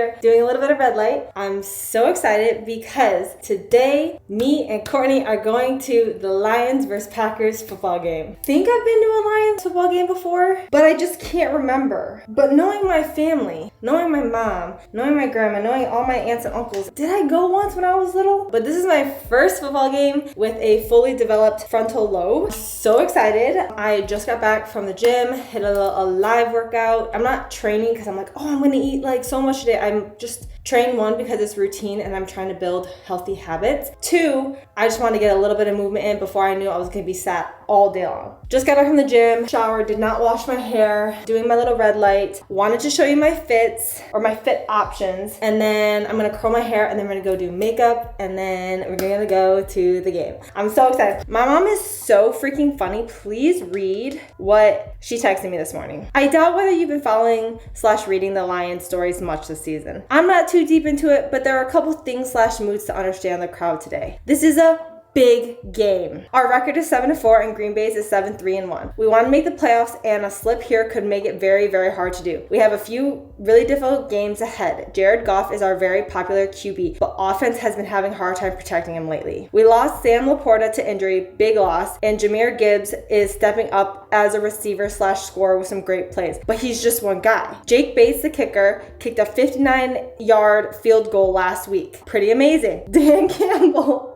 here doing a little bit of red light. I'm so excited because today me and Courtney are going to the Lions versus Packers football game. Think I've been to a Lions football game before, but I just can't remember. But knowing my family, knowing my mom, knowing my grandma, knowing all my aunts and uncles, did I go once when I was little? But this is my first football game with a fully developed frontal lobe. So excited. I just got back from the gym, hit a live workout. I'm not training because I'm like, oh, I'm gonna eat like so much today. I'm just training, one, because it's routine and I'm trying to build healthy habits. Two, I just want to get a little bit of movement in before I knew I was gonna be sat all day long. Just got back from the gym, showered, did not wash my hair, doing my little red light. Wanted to show you my fits or my fit options. And then I'm gonna curl my hair and then we're gonna go do makeup and then we're gonna go to the game. I'm so excited. My mom is so freaking funny. Please read what she texted me this morning. I doubt whether you've been following / reading the Lions stories much this season. I'm not too deep into it, but there are a couple things / moods to understand the crowd today. This is a big game. Our record is 7-4 and Green Bay's is 7-3-1. We want to make the playoffs and a slip here could make it very, very hard to do. We have a few really difficult games ahead. Jared Goff is our very popular QB, but offense has been having a hard time protecting him lately. We lost Sam Laporta to injury, big loss, and Jahmyr Gibbs is stepping up as a receiver / scorer with some great plays, but he's just one guy. Jake Bates, the kicker, kicked a 59-yard field goal last week. Pretty amazing. Dan Campbell,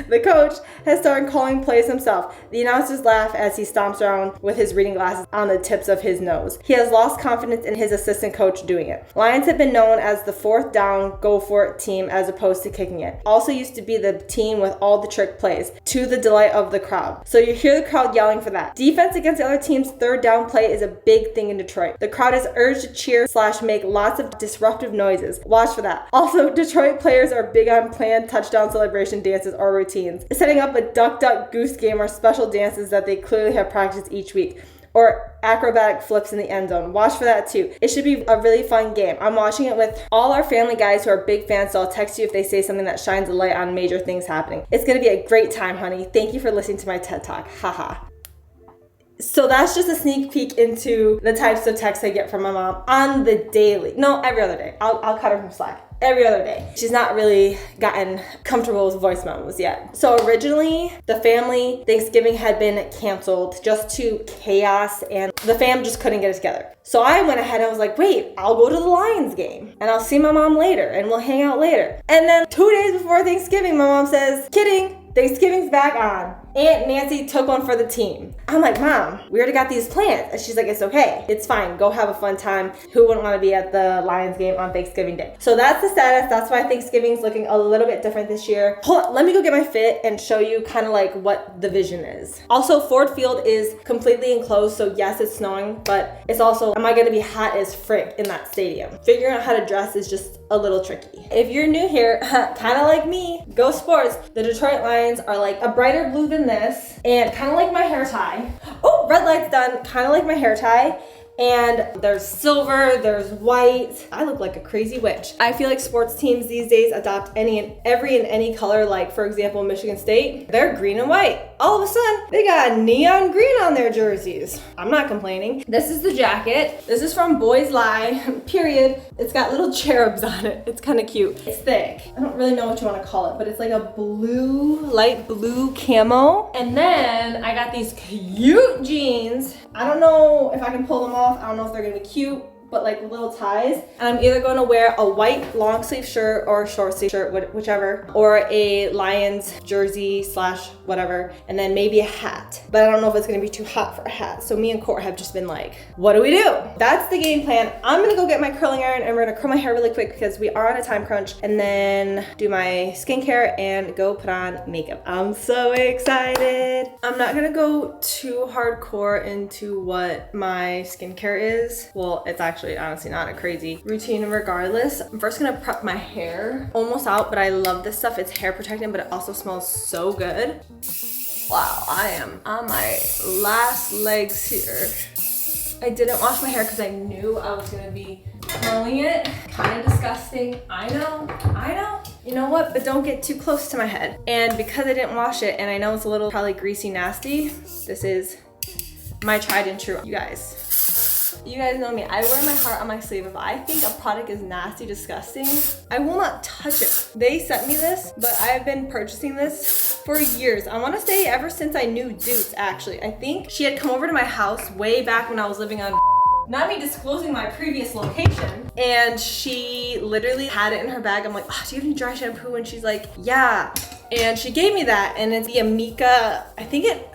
the coach, has started calling plays himself. The announcers laugh as he stomps around with his reading glasses on the tips of his nose. He has lost confidence in his assistant coach doing it. Lions have been known as the fourth down, go for it team as opposed to kicking it. Also used to be the team with all the trick plays, to the delight of the crowd. So you hear the crowd yelling for that. Defense against the other team's third down play is a big thing in Detroit. The crowd is urged to cheer / make lots of disruptive noises. Watch for that. Also, Detroit players are big on planned touchdown celebration dances or routines, setting up a duck goose game or special dances that they clearly have practiced each week, or acrobatic flips in the end zone. Watch for that too. It should be a really fun game. I'm watching it with all our family guys who are big fans, so I'll text you if they say something that shines a light on major things happening. It's gonna be a great time, honey. Thank you for listening to my TED Talk. Haha. So that's just a sneak peek into the types of texts I get from my mom on the daily. No, every other day. I'll cut her from slack. Every other day. She's not really gotten comfortable with voice memos yet. So originally, the family Thanksgiving had been canceled just to chaos and the fam just couldn't get it together. So I went ahead and was like, wait, I'll go to the Lions game and I'll see my mom later and we'll hang out later. And then 2 days before Thanksgiving, my mom says, kidding, Thanksgiving's back on. Aunt Nancy took one for the team. I'm like, Mom, we already got these plans. And she's like, it's okay. It's fine. Go have a fun time. Who wouldn't want to be at the Lions game on Thanksgiving Day? So that's the status. That's why Thanksgiving's looking a little bit different this year. Hold on. Let me go get my fit and show you kind of like what the vision is. Also, Ford Field is completely enclosed. So yes, it's snowing, but it's also, am I going to be hot as frick in that stadium? Figuring out how to dress is just a little tricky. If you're new here, kind of like me, go sports. The Detroit Lions are like a brighter blue than this and kind of like my hair tie. Oh, red light's done. Kind of like my hair tie. And there's silver, there's white. I look like a crazy witch. I feel like sports teams these days adopt every and any color. Like for example, Michigan State, they're green and white. All of a sudden, they got neon green on their jerseys. I'm not complaining. This is the jacket. This is from Boys Lie, period. It's got little cherubs on it. It's kind of cute. It's thick. I don't really know what you want to call it, but it's like a blue, light blue camo. And then I got these cute jeans. I don't know if I can pull them off. I don't know if they're gonna be cute, but like little ties. And I'm either going to wear a white long sleeve shirt or a short sleeve shirt, whichever, or a Lions jersey / whatever, and then maybe a hat. But I don't know if it's gonna be too hot for a hat. So me and Court have just been like, what do we do? That's the game plan. I'm gonna go get my curling iron and we're gonna curl my hair really quick because we are on a time crunch, and then do my skincare and go put on makeup. I'm so excited. I'm not gonna go too hardcore into what my skincare is. Well, it's actually honestly not a crazy routine regardless. I'm first gonna prep my hair. Almost out, but I love this stuff. It's hair protectant, but it also smells so good. Wow, I am on my last legs here. I didn't wash my hair because I knew I was gonna be curling it. Kind of disgusting. I know. You know what? But don't get too close to my head. And because I didn't wash it, and I know it's a little probably greasy, nasty, this is my tried and true, you guys. You guys know me. I wear my heart on my sleeve. If I think a product is nasty, disgusting, I will not touch it. They sent me this, but I've been purchasing this for years. I want to say ever since I knew Dukes, actually. I think she had come over to my house way back when I was living on not me disclosing my previous location. And she literally had it in her bag. I'm like, oh, do you have any dry shampoo? And she's like, yeah. And she gave me that, and it's the Amica, I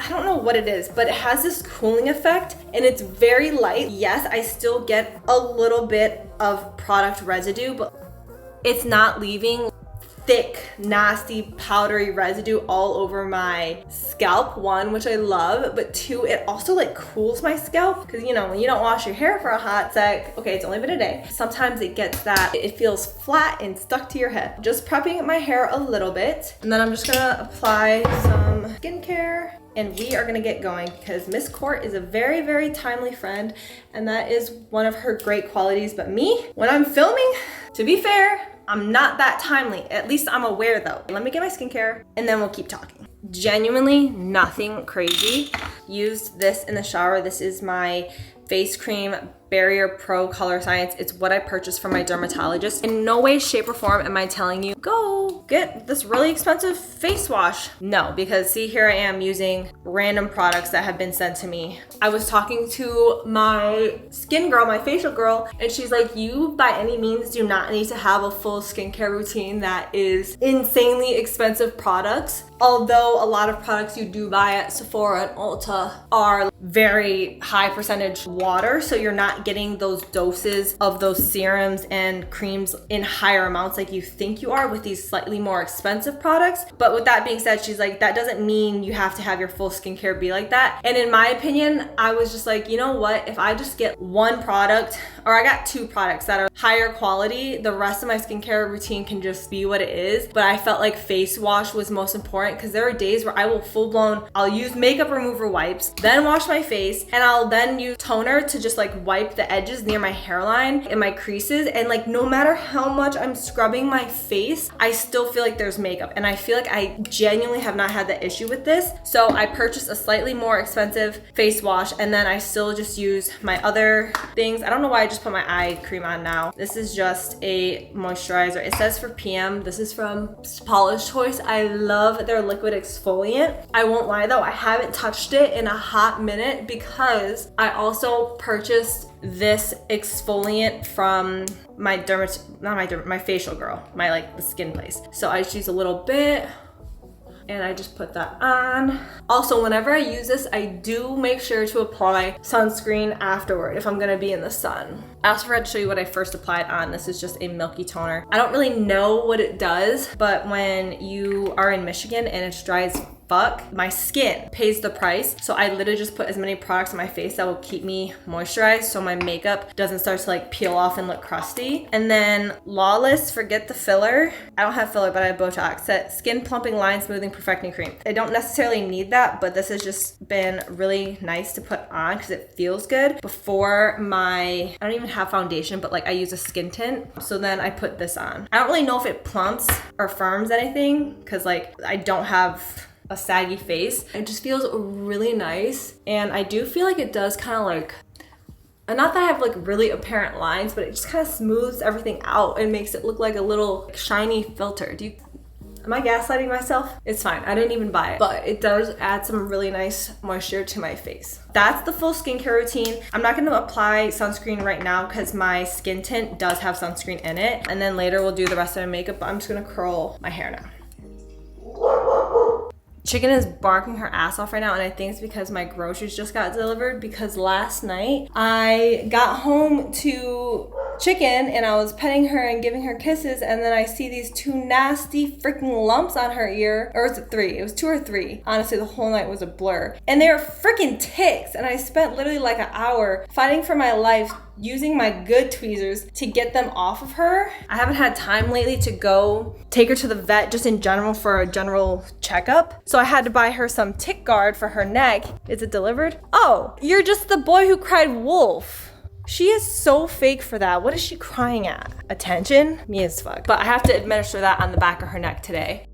don't know what it is, but it has this cooling effect and it's very light. Yes, I still get a little bit of product residue, but it's not leaving thick, nasty, powdery residue all over my scalp, one, which I love, but two, it also like cools my scalp, because you know, when you don't wash your hair for a hot sec, okay, it's only been a day, sometimes it gets that, it feels flat and stuck to your head. Just prepping my hair a little bit, and then I'm just gonna apply some skincare, and we are gonna get going because Miss Court is a very, very timely friend, and that is one of her great qualities. But me, when I'm filming, to be fair, I'm not that timely. At least I'm aware though. Let me get my skincare and then we'll keep talking. Genuinely nothing crazy. Used this in the shower. This is my face cream Barrier Pro Color Science. It's what I purchased from my dermatologist. In no way, shape, or form am I telling you, go get this really expensive face wash. No, because see, here I am using random products that have been sent to me. I was talking to my skin girl, my facial girl, and she's like, you by any means do not need to have a full skincare routine that is insanely expensive products. Although a lot of products you do buy at Sephora and Ulta are very high percentage water, so you're not getting those doses of those serums and creams in higher amounts like you think you are with these slightly more expensive products. But with that being said, she's like, that doesn't mean you have to have your full skincare be like that. And in my opinion, I was just like, you know what, if I just get one product, or I got two products that are higher quality, the rest of my skincare routine can just be what it is. But I felt like face wash was most important, because there are days where I will I'll use makeup remover wipes, then wash my face, and I'll then use toner to just like wipe the edges near my hairline and my creases. And like, no matter how much I'm scrubbing my face, I still feel like there's makeup. And I feel like I genuinely have not had that issue with this. So I purchased a slightly more expensive face wash, and then I still just use my other things. I don't know why I just put my eye cream on now. This is just a moisturizer. It says for PM. This is from Paula's Choice. I love their liquid exfoliant. I won't lie though, I haven't touched it in a hot minute because I also purchased this exfoliant from my my facial girl, the skin place. So I just use a little bit and I just put that on. Also, whenever I use this, I do make sure to apply sunscreen afterward if I'm gonna be in the sun. I also forgot to show you what I first applied on. This is just a milky toner. I don't really know what it does, but when you are in Michigan and it's dry as fuck, my skin pays the price. So I literally just put as many products on my face that will keep me moisturized so my makeup doesn't start to like peel off and look crusty. And then Lawless, forget the filler. I don't have filler, but I have Botox. That skin plumping, line smoothing, perfecting cream. I don't necessarily need that, but this has just been really nice to put on because it feels good. Before I don't even have foundation, but like I use a skin tint. So then I put this on. I don't really know if it plumps or firms anything because like I don't have a saggy face. It just feels really nice. And I do feel like it does kind of like, and not that I have like really apparent lines, but it just kind of smooths everything out and makes it look like a little shiny filter. Am I gaslighting myself? It's fine, I didn't even buy it, but it does add some really nice moisture to my face. That's the full skincare routine. I'm not gonna apply sunscreen right now because my skin tint does have sunscreen in it. And then later we'll do the rest of my makeup, but I'm just gonna curl my hair now. Chicken is barking her ass off right now, and I think it's because my groceries just got delivered, because last night I got home to Chicken and I was petting her and giving her kisses, and then I see these two nasty freaking lumps on her ear. Or was it three? It was 2 or 3. Honestly, the whole night was a blur. And they were freaking ticks, and I spent literally like an hour fighting for my life using my good tweezers to get them off of her. I haven't had time lately to go take her to the vet just in general for a general checkup. So I had to buy her some tick guard for her neck. Is it delivered? Oh, you're just the boy who cried wolf. She is so fake for that. What is she crying at? Attention? Me as fuck. But I have to administer that on the back of her neck today.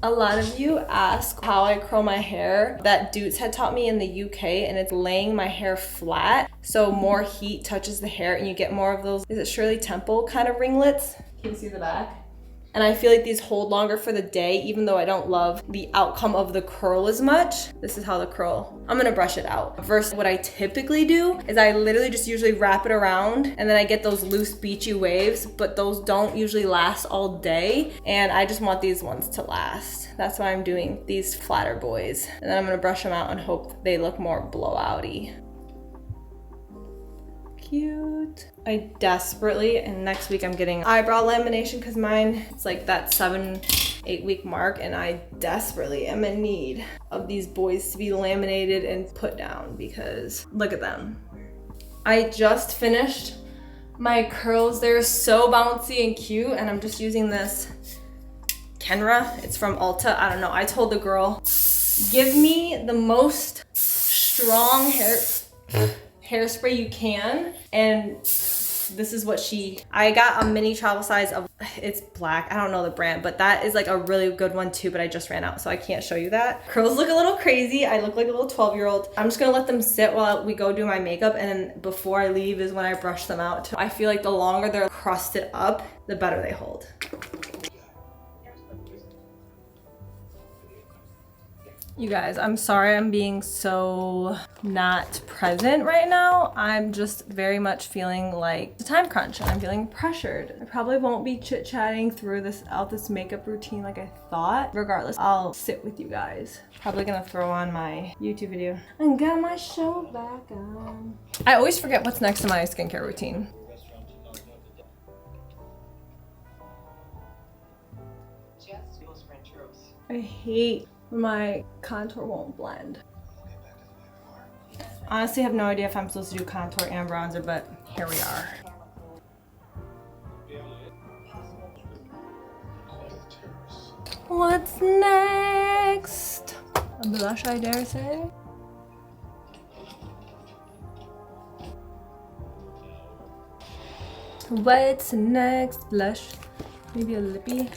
A lot of you ask how I curl my hair. That Dutes had taught me in the UK, and it's laying my hair flat so more heat touches the hair and you get more of those, is it Shirley Temple kind of ringlets? Can you see the back? And I feel like these hold longer for the day, even though I don't love the outcome of the curl as much. This is how the curl, I'm gonna brush it out. Versus what I typically do is I literally just usually wrap it around and then I get those loose beachy waves, but those don't usually last all day. And I just want these ones to last. That's why I'm doing these flatter boys. And then I'm gonna brush them out and hope they look more blowouty. Cute. I desperately, and next week I'm getting eyebrow lamination because mine, it's like that 7-8 week mark, and I desperately am in need of these boys to be laminated and put down because look at them. I just finished my curls. They're so bouncy and cute, and I'm just using this Kenra. It's from Ulta. I don't know. I told the girl, give me the most strong hairspray you can, and this is what I got a mini travel size of, it's black, I don't know the brand, but that is like a really good one too, but I just ran out so I can't show you that. Curls look a little crazy. I look like a little 12-year-old. I'm just gonna let them sit while we go do my makeup, and then before I leave is when I brush them out. I feel like the longer they're crusted up, the better they hold. You guys, I'm sorry I'm being so not present right now. I'm just very much feeling like it's a time crunch and I'm feeling pressured. I probably won't be chit-chatting through this makeup routine like I thought. Regardless, I'll sit with you guys. Probably gonna throw on my YouTube video and get my show back on. I always forget what's next to my skincare routine. I hate when my contour won't blend. Honestly, I have no idea if I'm supposed to do contour and bronzer, but here we are. What's next? A blush, I dare say? What's next? Blush? Maybe a lippy?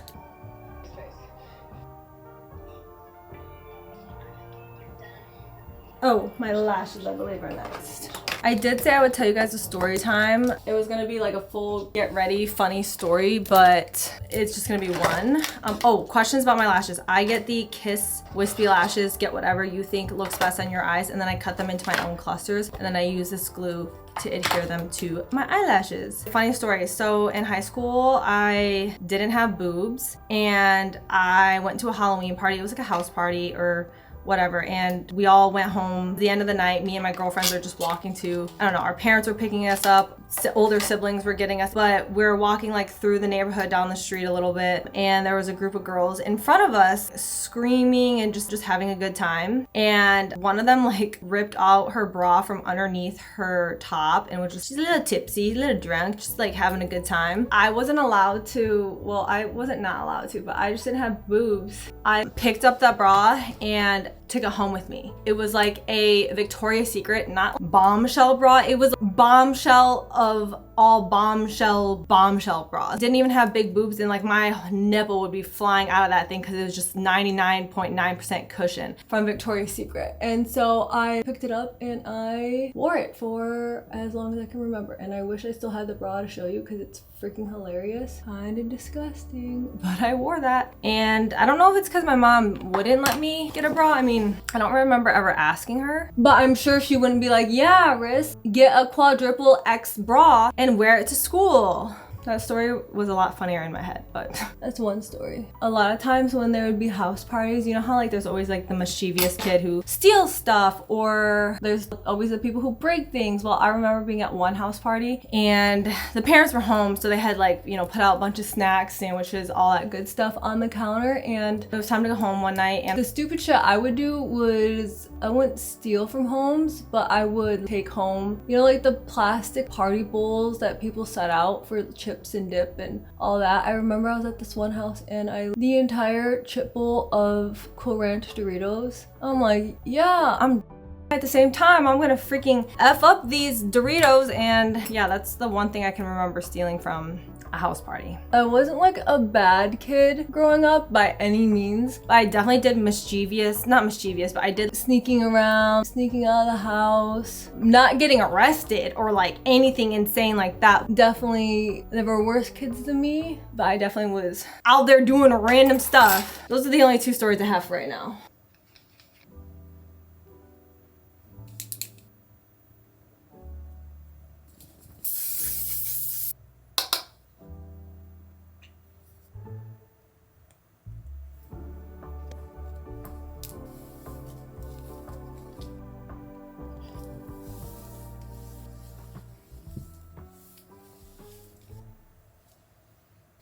Oh, my lashes, I believe, are next. I did say I would tell you guys a story time. It was gonna be like a full get ready funny story, but it's just gonna be one. Oh, questions about my lashes. I get the Kiss wispy lashes, get whatever you think looks best on your eyes, and then I cut them into my own clusters, and then I use this glue to adhere them to my eyelashes. Funny story, so in high school, I didn't have boobs, and I went to a Halloween party. It was like a house party or whatever, and we all went home. At the end of the night, me and my girlfriends are just walking to, I don't know, our parents were picking us up, older siblings were getting us, but we're walking like through the neighborhood down the street a little bit, and there was a group of girls in front of us screaming and just having a good time, and one of them like ripped out her bra from underneath her top and was just, she's a little tipsy, a little drunk, just like having a good time. I wasn't allowed to, well, I wasn't not allowed to, but I just didn't have boobs. I picked up that bra and took it home with me. It was like a Victoria's Secret, not bombshell bra. It was bombshell of all bombshell bras. Didn't even have big boobs, and like my nipple would be flying out of that thing because it was just 99.9% cushion from Victoria's Secret. And so I picked it up and I wore it for as long as I can remember. And I wish I still had the bra to show you because it's freaking hilarious. Kind of disgusting, but I wore that. And I don't know if it's because my mom wouldn't let me get a bra. I mean, I don't remember ever asking her, but I'm sure she wouldn't be like, yeah, Riz, get a quadruple X bra and wear it to school. That story was a lot funnier in my head, but that's one story. A lot of times when there would be house parties, you know how like there's always like the mischievous kid who steals stuff, or there's always the people who break things. Well, I remember being at one house party and the parents were home, so they had like, you know, put out a bunch of snacks, sandwiches, all that good stuff on the counter, and it was time to go home one night, and the stupid shit I would do was I wouldn't steal from homes, but I would take home, you know, like the plastic party bowls that people set out for chips and dip and all that. I remember I was at this one house and the entire chip bowl of Cool Ranch Doritos. I'm like, yeah, I'm at the same time, I'm gonna freaking F up these Doritos. And yeah, that's the one thing I can remember stealing from a house party. I wasn't like a bad kid growing up by any means, but I definitely did not mischievous, but I did sneaking around, sneaking out of the house, not getting arrested or like anything insane like that. Definitely, there were worse kids than me, but I definitely was out there doing random stuff. Those are the only 2 stories I have for right now.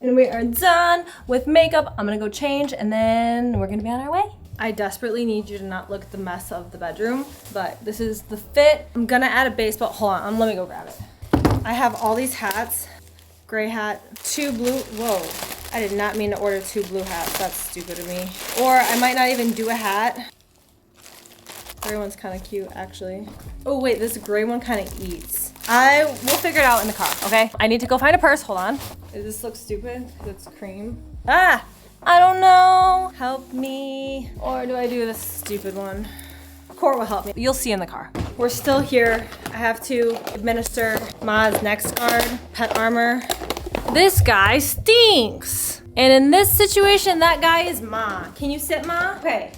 And we are done with makeup. I'm gonna go change and then we're gonna be on our way. I desperately need you to not look at the mess of the bedroom, but this is the fit. I'm gonna add a baseball, hold on, let me go grab it. I have all these hats, gray hat, 2 blue, whoa. I did not mean to order 2 blue hats, that's stupid of me. Or I might not even do a hat. Gray one's kind of cute, actually. Oh wait, this gray one kind of eats. We'll figure it out in the car, okay? I need to go find a purse, hold on. Does this look stupid? It's cream. Ah, I don't know. Help me. Or do I do this stupid one? Court will help me. You'll see in the car. We're still here. I have to administer Ma's next guard, pet armor. This guy stinks. And in this situation, that guy is Ma. Can you sit, Ma? Okay.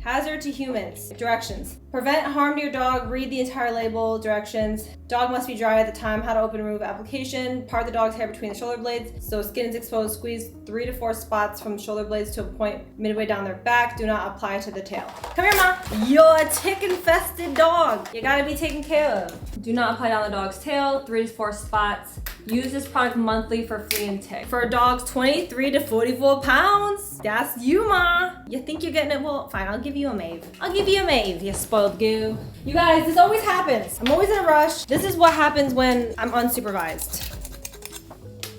Hazard to humans. Directions. Prevent harm to your dog. Read the entire label. Directions. Dog must be dry at the time. How to open and remove application. Part the dog's hair between the shoulder blades so skin is exposed. Squeeze 3 to 4 spots from the shoulder blades to a point midway down their back. Do not apply to the tail. Come here, Ma. You're a tick-infested dog. You gotta be taken care of. Do not apply down the dog's tail. 3 to 4 spots. Use this product monthly for flea and tick. For dogs 23 to 44 pounds. That's you, Ma. You think you're getting it? Well, fine, I'll give you a Maeve. I'll give you a Maeve, you spoiled goo. You guys, this always happens. I'm always in a rush. This is what happens when I'm unsupervised.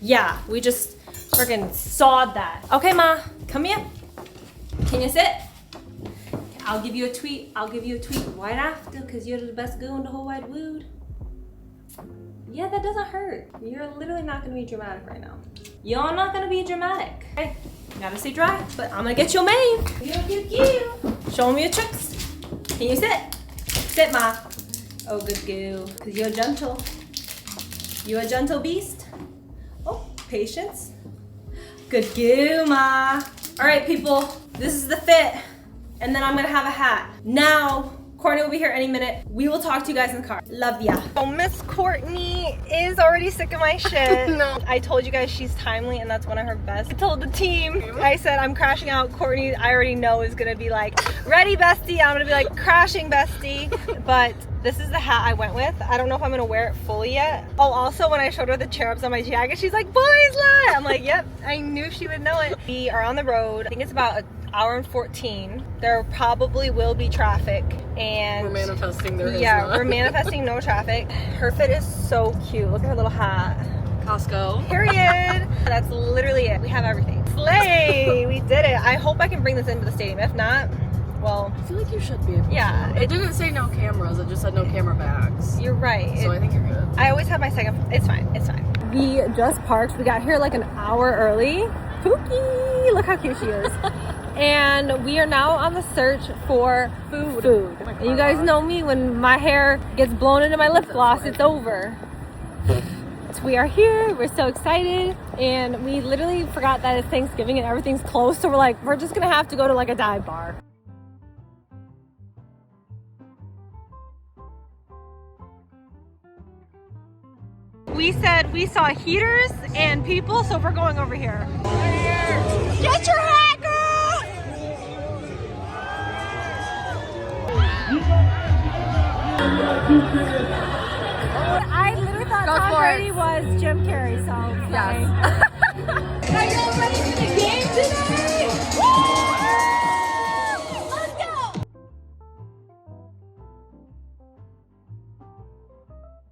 Yeah, we just freaking sawed that. Okay, Ma, come here. Can you sit? I'll give you a tweet. I'll give you a tweet right after because you're the best goo in the whole wide world. Yeah, that doesn't hurt. You're literally not gonna be dramatic right now. You're not gonna be dramatic. Okay, you gotta stay dry, but I'm gonna get you a Maeve. Show me your tricks. Can you sit? Sit, Ma. Oh, good goo, because you're gentle. You're a gentle beast. Oh, patience. Good goo, Ma. All right, people, this is the fit. And then I'm gonna have a hat. Now, Courtney will be here any minute. We will talk to you guys in the car. Love ya. Oh, Miss Courtney is already sick of my shit. No. I told you guys she's timely and that's one of her best. I told the team, I said I'm crashing out. Courtney, I already know is gonna be like, ready bestie. I'm gonna be like, crashing bestie. But this is the hat I went with. I don't know if I'm gonna wear it fully yet. Oh, also when I showed her the cherubs on my jacket, she's like, boys lie. I'm like, yep, I knew she would know it. We are on the road. I think it's about an hour and 14. There probably will be traffic and we're manifesting there is yeah, not. we're manifesting no traffic. Her fit is so cute. Look at her little hat. Costco. Period. That's literally it. We have everything. Slay! We did it. I hope I can bring this into the stadium. If not, well, I feel like you should be able yeah, to. It didn't say no cameras, it just said no camera bags. You're right. So I think you're good. I always have my second. It's fine. It's fine. We just parked. We got here like an hour early. Pookie! Look how cute she is. And we are now on the search for food. And you guys know me, when my hair gets blown into my lip gloss, it's over. So we are here, we're so excited, and we literally forgot that it's Thanksgiving and everything's closed, so we're like, we're just gonna have to go to like a dive bar. We said we saw heaters and people, so we're going over here. Get your hat, girl! I literally thought Tom Brady was Jim Carrey, so yes. Are y'all ready for the game today? Let's go!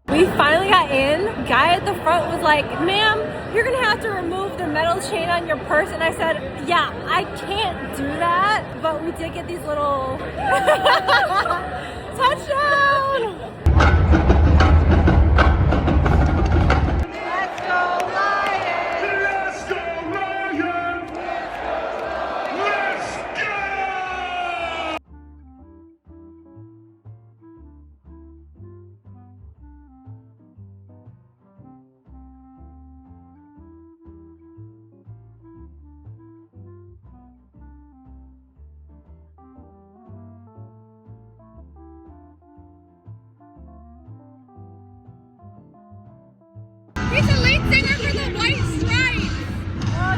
We finally got in. Guy at the front was like, ma'am, you're gonna have to remove the metal chain on your purse. And I said, yeah, I can't do that. But we did get these little touchdown! Let's go Lions! Singer for the White Stripes!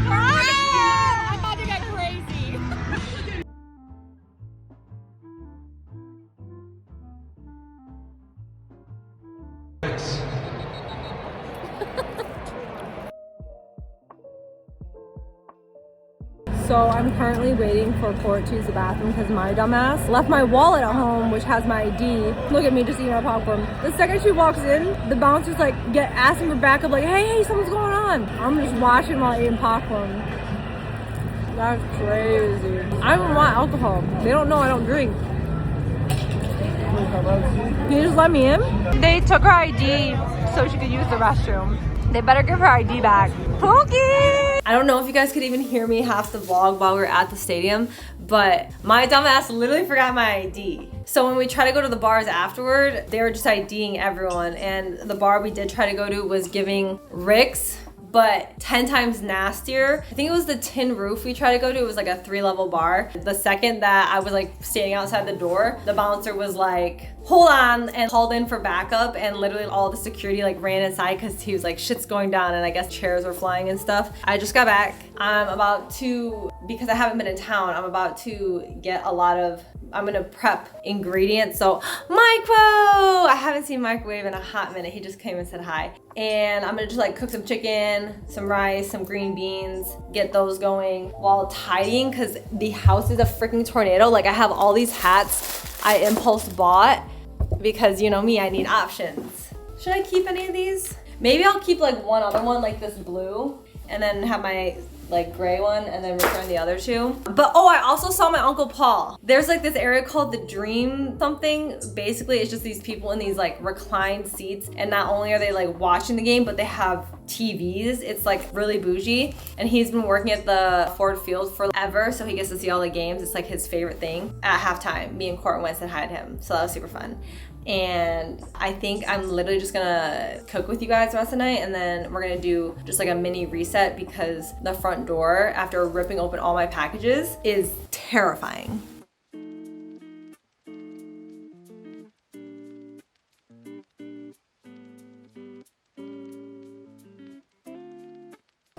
I'm about to get crazy. So I'm currently waiting for Court to use the bathroom because my dumbass left my wallet at home, which has my ID. Look at me just eating my popcorn. The second she walks in, the bouncer's like asking for backup, like, hey, something's going on. I'm just watching while eating popcorn. That's crazy. I don't want alcohol. They don't know I don't drink. Can you just let me in? They took her ID so she could use the restroom. They better give her ID back. Pookie! I don't know if you guys could even hear me half the vlog while we were at the stadium, but my dumbass literally forgot my ID. So when we tried to go to the bars afterward, they were just IDing everyone, and the bar we did try to go to was giving Rick's, but 10 times nastier. I think it was the Tin Roof we tried to go to. It was like a 3-level bar. The second that I was like standing outside the door, the bouncer was like, hold on, and called in for backup, and literally all the security like ran inside because he was like, shit's going down, and I guess chairs were flying and stuff. I just got back. I'm about to, because I haven't been in town, I'm about to get a lot of, I'm gonna prep ingredients. So Micro! I haven't seen Microwave in a hot minute. He just came and said hi. And I'm gonna just like cook some chicken, some rice, some green beans, get those going while tidying because the house is a freaking tornado. Like I have all these hats I impulse bought because you know me, I need options. Should I keep any of these? Maybe I'll keep like one other one like this blue and then have my like gray one and then return the other two. But oh, I also saw my Uncle Paul. There's like this area called the Dream something. Basically, it's just these people in these like reclined seats, and not only are they like watching the game, but they have TVs. It's like really bougie, and he's been working at the Ford Field forever, so he gets to see all the games. It's like his favorite thing. At halftime, me and Court went and said hi to him, so that was super fun. And I think I'm literally just gonna cook with you guys the rest of the night, and then we're gonna do just like a mini reset because the front door, after ripping open all my packages, is terrifying.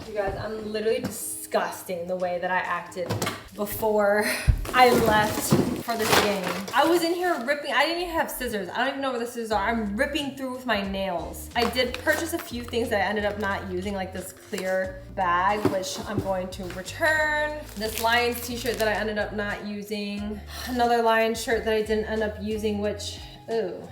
You guys, I'm literally disgusting the way that I acted before I left for this game. I was in here ripping, I didn't even have scissors. I don't even know where the scissors are. I'm ripping through with my nails. I did purchase a few things that I ended up not using, like this clear bag, which I'm going to return. This Lions t-shirt that I ended up not using. Another Lions shirt that I didn't end up using, which, ooh,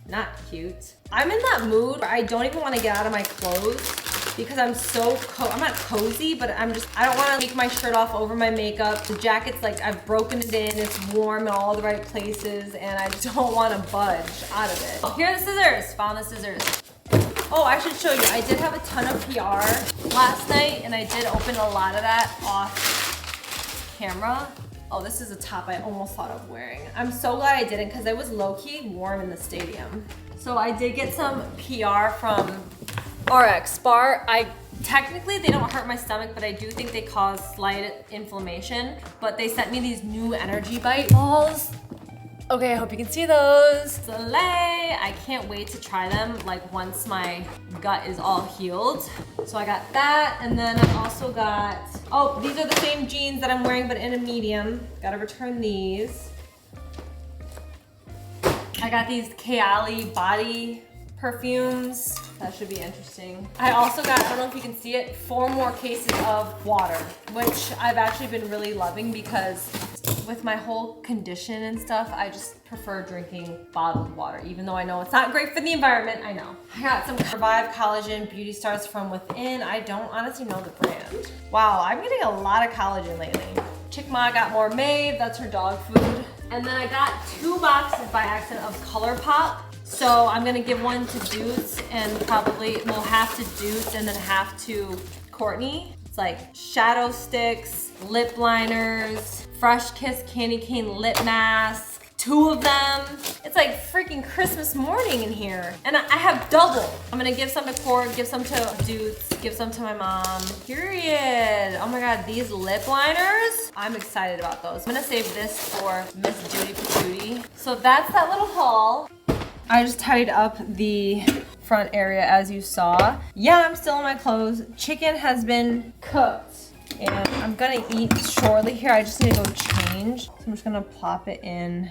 not cute. I'm in that mood where I don't even want to get out of my clothes because I'm so, I'm not cozy, but I don't want to take my shirt off over my makeup. The jacket's like, I've broken it in, it's warm in all the right places, and I just don't want to budge out of it. Here are the scissors, found the scissors. Oh, I should show you, I did have a ton of PR last night, and I did open a lot of that off camera. Oh, this is a top I almost thought of wearing. I'm so glad I didn't because it was low-key warm in the stadium. So I did get some PR from RX Spar. Technically they don't hurt my stomach, but I do think they cause slight inflammation. But they sent me these new energy bite balls. Okay, I hope you can see those. Slay! I can't wait to try them like once my gut is all healed. So I got that, and then I also got, oh, these are the same jeans that I'm wearing but in a medium. Gotta return these. I got these Kayali body perfumes. That should be interesting. I also got, I don't know if you can see it, 4 more cases of water, which I've actually been really loving because with my whole condition and stuff, I just prefer drinking bottled water, even though I know it's not great for the environment, I know. I got some Revive Collagen Beauty Stars from Within. I don't honestly know the brand. Wow, I'm getting a lot of collagen lately. Chick Ma got more Maeve, that's her dog food. And then I got 2 boxes by accident of ColourPop. So I'm gonna give one to Dutes and probably, well, half to Dutes and then half to Courtney. It's like shadow sticks, lip liners, Fresh Kiss Candy Cane lip mask, 2 of them. It's like freaking Christmas morning in here. And I have double. I'm gonna give some to Court, give some to Dutes, give some to my mom. Period. Oh my God, these lip liners, I'm excited about those. I'm gonna save this for Miss Judy Patootie. So that's that little haul. I just tidied up the front area as you saw. Yeah, I'm still in my clothes. Chicken has been cooked and I'm gonna eat shortly here. I just need to go change. So I'm just gonna plop it in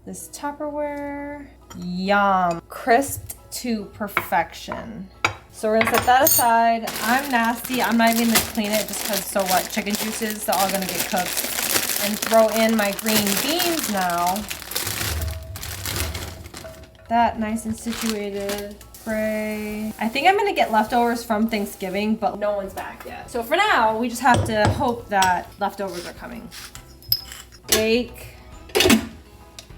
this Tupperware. Yum. Crisped to perfection. So we're gonna set that aside. I'm nasty. I'm not even gonna clean it just because so what? Chicken juices, they're all gonna get cooked. And throw in my green beans now. That nice and situated. Spray. I think I'm gonna get leftovers from Thanksgiving, but no one's back yet. So for now, we just have to hope that leftovers are coming. Bake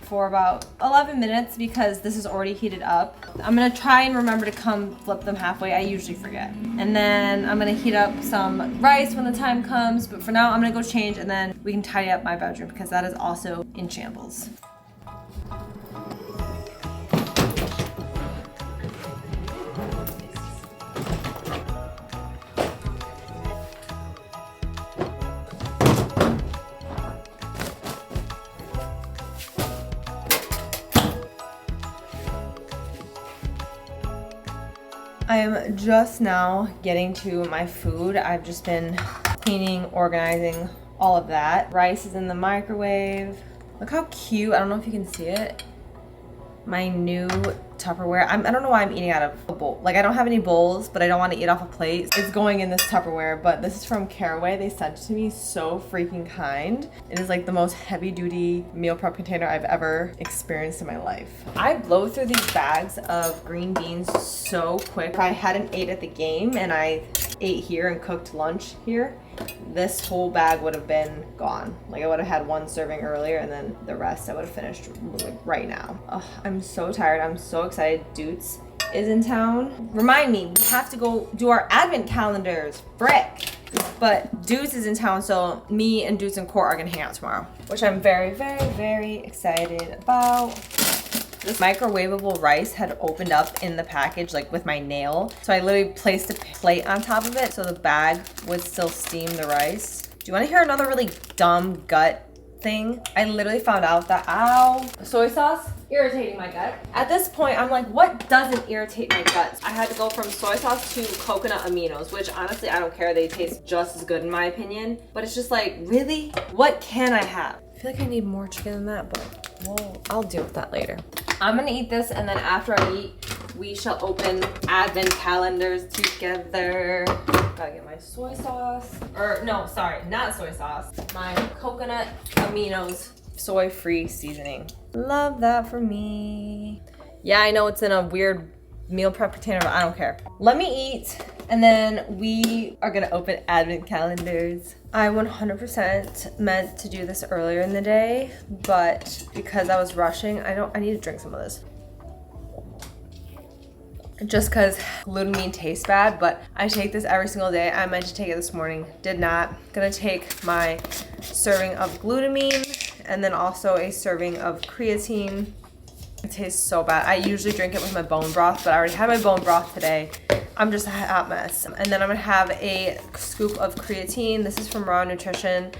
for about 11 minutes because this is already heated up. I'm gonna try and remember to come flip them halfway. I usually forget. And then I'm gonna heat up some rice when the time comes. But for now, I'm gonna go change and then we can tidy up my bedroom because that is also in shambles. I am just now getting to my food. I've just been cleaning, organizing, all of that. Rice is in the microwave. Look how cute, I don't know if you can see it. My new Tupperware. I don't know why I'm eating out of a bowl. Like I don't have any bowls, but I don't want to eat off a plate. It's going in this Tupperware, but this is from Caraway. They sent it to me, so freaking kind. It is like the most heavy duty meal prep container I've ever experienced in my life. I blow through these bags of green beans so quick. If I hadn't ate at the game and I ate here and cooked lunch here, this whole bag would have been gone. Like I would have had one serving earlier and then the rest I would have finished like right now. Ugh, I'm so tired. I'm so excited. Doots is in town. Remind me, we have to go do our advent calendars. Frick. But Doots is in town, so me and Doots and Court are gonna hang out tomorrow, which I'm very, very, very excited about. This microwavable rice had opened up in the package like with my nail. So I literally placed a plate on top of it so the bag would still steam the rice. Do you want to hear another really dumb gut thing? I literally found out that, soy sauce irritating my gut. At this point, I'm like, what doesn't irritate my guts? I had to go from soy sauce to coconut aminos, which honestly, I don't care. They taste just as good in my opinion. But it's just like, really? What can I have? I feel like I need more chicken than that, but well, I'll deal with that later. I'm gonna eat this and then after I eat, we shall open advent calendars together. Gotta get my soy sauce. Or no, sorry, not soy sauce. My coconut aminos soy-free seasoning. Love that for me. Yeah, I know it's in a weird meal prep container, but I don't care. Let me eat and then we are gonna open advent calendars. I 100% meant to do this earlier in the day, but because I was rushing, I need to drink some of this. Just because glutamine tastes bad, but I take this every single day. I meant to take it this morning, did not. Gonna take my serving of glutamine and then also a serving of creatine. It tastes so bad. I usually drink it with my bone broth, but I already had my bone broth today. I'm just a hot mess. And then I'm gonna have a scoop of creatine. This is from Raw Nutrition.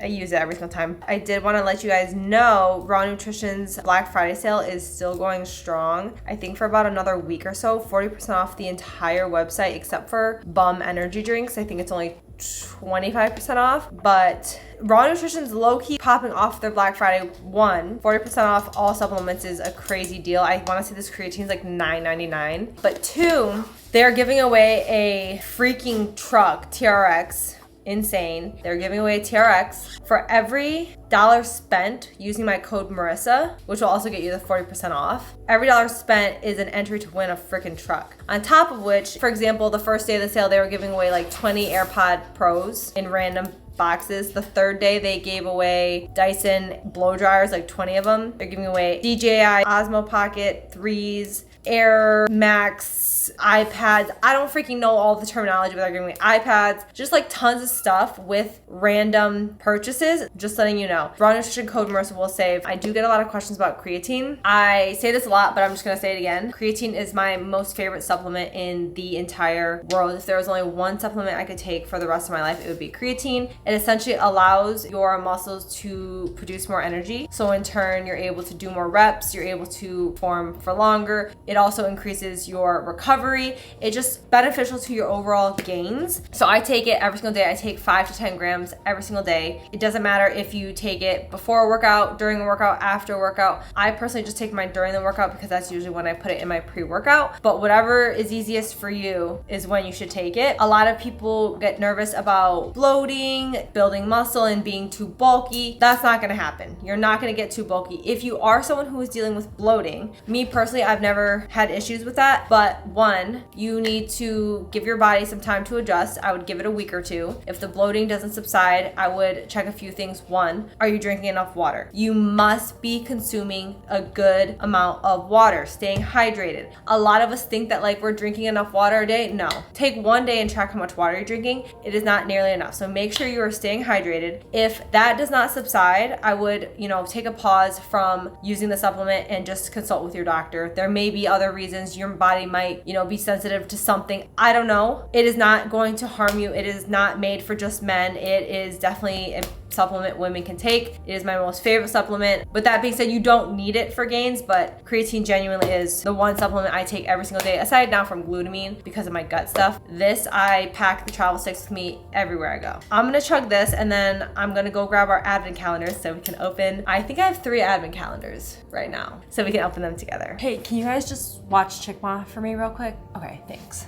I use it every single time. I did want to let you guys know Raw Nutrition's Black Friday sale is still going strong. I think for about another week or so, 40% off the entire website except for Bum energy drinks. I think it's only 25% off, but Raw Nutrition's low-key popping off their Black Friday. 40% off all supplements is a crazy deal. I want to say this creatine is like $9.99. But 2, they're giving away a freaking truck, TRX. Insane. They're giving away a TRX for every $1 spent using my code Marissa, which will also get you the 40% off. Every $1 spent is an entry to win a freaking truck. On top of which, for example, the first day of the sale, they were giving away like 20 AirPod Pros in random boxes. The third day they gave away Dyson blow dryers, like 20 of them. They're giving away DJI Osmo Pocket 3s, Air Max, iPads. I don't freaking know all the terminology, but they're giving me iPads, just like tons of stuff with random purchases. Just letting you know. Raw Nutrition code Marissa will save. I do get a lot of questions about creatine. I say this a lot, but I'm just gonna say it again. Creatine is my most favorite supplement in the entire world. If there was only one supplement I could take for the rest of my life, it would be creatine. It essentially allows your muscles to produce more energy. So in turn, you're able to do more reps, you're able to perform for longer. It also increases your recovery. It's just beneficial to your overall gains. So I take it every single day. I take 5 to 10 grams every single day. It doesn't matter if you take it before a workout, during a workout, after a workout. I personally just take mine during the workout because that's usually when I put it in my pre-workout. But whatever is easiest for you is when you should take it. A lot of people get nervous about bloating, building muscle, and being too bulky. That's not gonna happen. You're not gonna get too bulky. If you are someone who is dealing with bloating, me personally, I've never had issues with that, but one, you need to give your body some time to adjust. I would give it a week or two. If the bloating doesn't subside, I would check a few things. One, are you drinking enough water? You must be consuming a good amount of water, staying hydrated. A lot of us think that like we're drinking enough water a day. No. Take one day and track how much water you're drinking. It is not nearly enough. So make sure you are staying hydrated. If that does not subside, I would, take a pause from using the supplement and just consult with your doctor. There may be other reasons. Your body might, be sensitive to something. I don't know. It is not going to harm you. It is not made for just men. It is definitely a supplement women can take. It is my most favorite supplement. But that being said, you don't need it for gains, but creatine genuinely is the one supplement I take every single day, aside now from glutamine because of my gut stuff. This, I pack the travel sticks with me everywhere I go. I'm gonna chug this and then I'm gonna go grab our advent calendars so we can open. I think I have 3 advent calendars right now, so we can open them together. Hey, can you guys just watch Chickma for me real quick? Okay, thanks.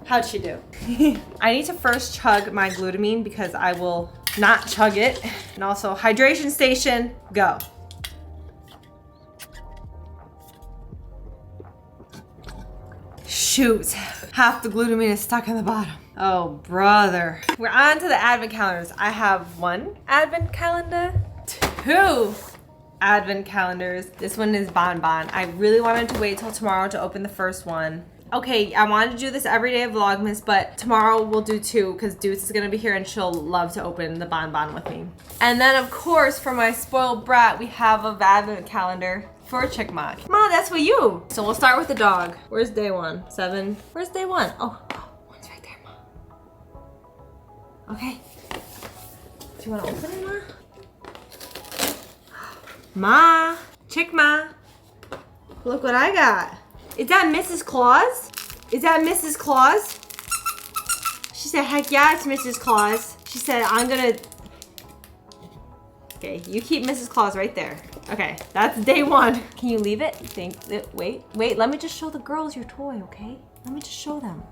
How'd she do? I need to first chug my glutamine because I will not chug it. And also, hydration station, go. Shoot, half the glutamine is stuck in the bottom. Oh, brother. We're on to the advent calendars. I have 1 advent calendar, 2 advent calendars. This one is Bonbon. I really wanted to wait till tomorrow to open the first one. Okay, I wanted to do this every day of Vlogmas, but tomorrow we'll do 2 because Deuce is gonna be here and she'll love to open the Bonbon with me. And then of course, for my spoiled brat, we have a advent calendar for Chickma. Ma, that's for you. So we'll start with the dog. Where's day 1? 7. Where's day 1? Oh, one's right there, Ma. Okay. Do you wanna open it, Ma? Ma, Chickma. Look what I got. Is that Mrs. Claus? Is that Mrs. Claus? She said, heck yeah, it's Mrs. Claus. She said, I'm gonna... Okay, you keep Mrs. Claus right there. Okay, that's day 1. Can you leave it? Wait, let me just show the girls your toy, okay? Let me just show them.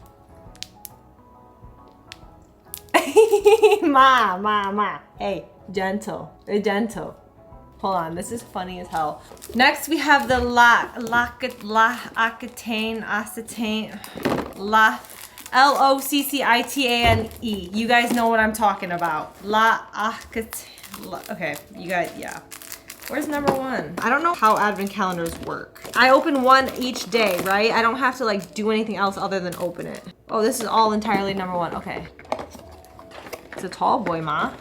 Ma. Hey, gentle, gentle. Hold on, this is funny as hell. Next, we have the L-O-C-C-I-T-A-N-E. You guys know what I'm talking about. Okay, you guys, yeah. Where's number 1? I don't know how advent calendars work. I open 1 each day, right? I don't have to like do anything else other than open it. Oh, this is all entirely number 1, okay. It's a tall boy, Ma.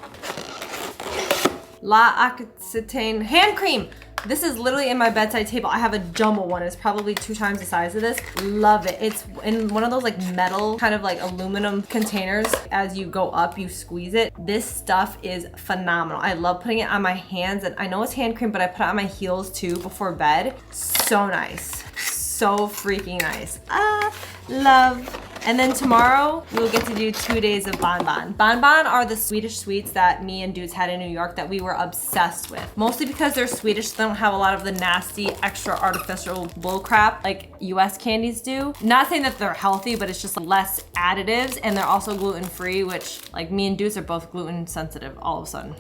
L'Occitane hand cream. This is literally in my bedside table. I have a jumbo one. It's probably 2 times the size of this. Love it. It's in one of those like metal, kind of like aluminum containers. As you go up, you squeeze it. This stuff is phenomenal. I love putting it on my hands, and I know it's hand cream, but I put it on my heels too before bed. So nice. So freaking nice. Love. And then tomorrow, we'll get to do 2 days of Bonbon. Bonbon are the Swedish sweets that me and Dudes had in New York that we were obsessed with. Mostly because they're Swedish, they don't have a lot of the nasty, extra artificial bull crap like US candies do. Not saying that they're healthy, but it's just less additives, and they're also gluten-free, which like me and Dudes are both gluten sensitive all of a sudden.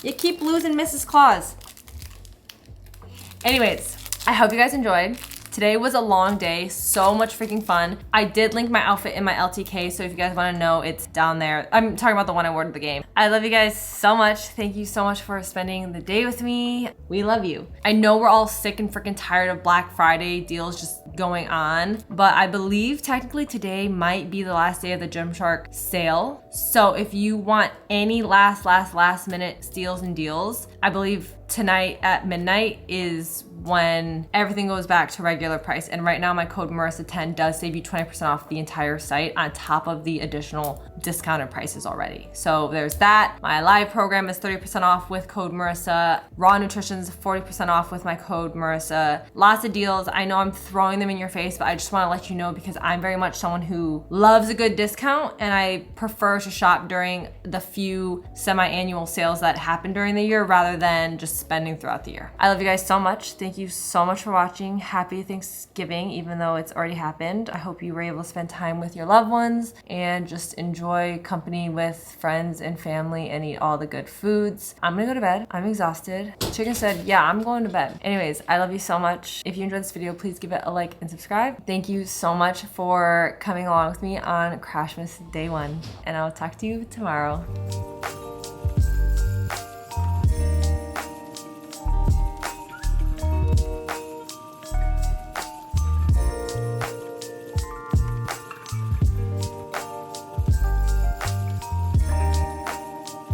You keep losing Mrs. Claus. Anyways, I hope you guys enjoyed. Today was a long day, so much freaking fun. I did link my outfit in my LTK, so if you guys wanna know, it's down there. I'm talking about the one I wore to the game. I love you guys so much. Thank you so much for spending the day with me. We love you. I know we're all sick and freaking tired of Black Friday deals just going on, but I believe technically today might be the last day of the Gymshark sale. So if you want any last minute steals and deals, I believe tonight at midnight is when everything goes back to regular price. And right now my code Marissa10 does save you 20% off the entire site on top of the additional discounted prices already. So there's that. My live program is 30% off with code Marissa. Raw Nutrition's 40% off with my code Marissa. Lots of deals. I know I'm throwing them in your face, but I just want to let you know because I'm very much someone who loves a good discount and I prefer to shop during the few semi-annual sales that happen during the year rather than just spending throughout the year. I love you guys so much. Thank you so much for watching. Happy Thanksgiving, even though it's already happened. I hope you were able to spend time with your loved ones and just enjoy company with friends and family and eat all the good foods. I'm gonna go to bed. I'm exhausted. Chicken said, yeah, I'm going to bed. Anyways, I love you so much. If you enjoyed this video, please give it a like and subscribe. Thank you so much for coming along with me on Crashmas Day 1, and I'll talk to you tomorrow.